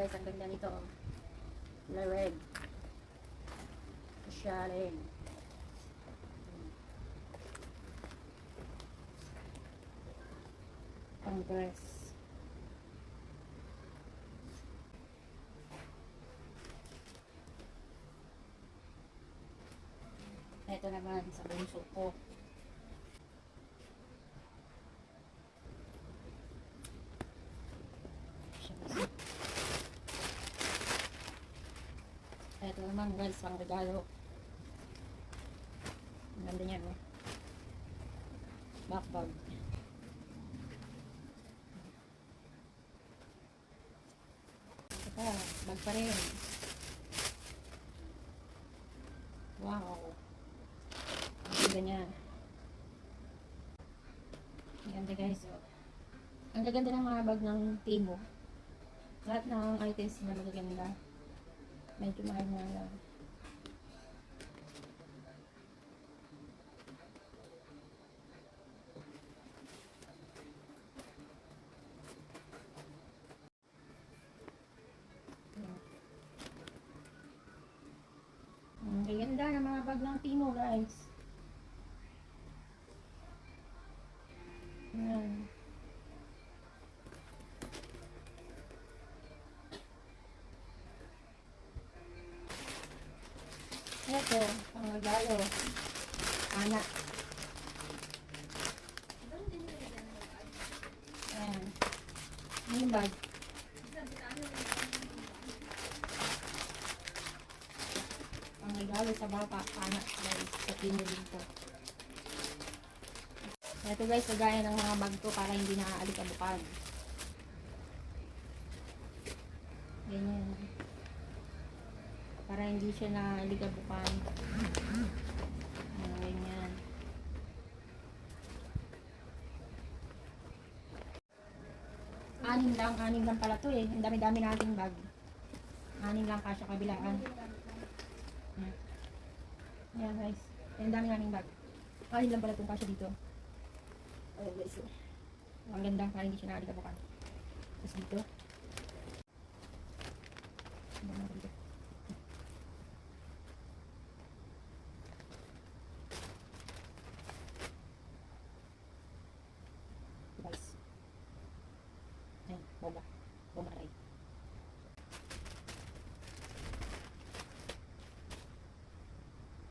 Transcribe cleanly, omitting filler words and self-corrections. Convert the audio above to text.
guys, ang ganda nito. Red. Sharing. Pang dress. Ito naman sa bunso ko. Ito naman guys, pang regalo. Ang ganda niya, no? Backbag. Ito, bag pa rin. Wow. Ang ganda niya. Ang ganda guys, oh. Ang gaganda ng mga bag ng Timo. Lahat ng items na magaganda. Medyo mahal nga lang. Ang ganda ng mga bag ng Timo guys. Ayan. Ito, ang regalo. Anak. Ayan. Yung bag. Ang regalo sa bata, anak guys. Sa pinili ko. Ito guys, kagaya ng mga bag ko para hindi naaalikabukad. Ganyan. Para hindi siya naaligabukan. Ganyan. Anim lang pala to eh. Ang dami-dami nating bag. 6 lang kasya kabilaan. Ayan guys. Ang dami naming bag. 6 lang pala itong kasya dito. Ayan guys. Ang ganda para hindi siya naaligabukan. Tapos dito. Ang ganda dito.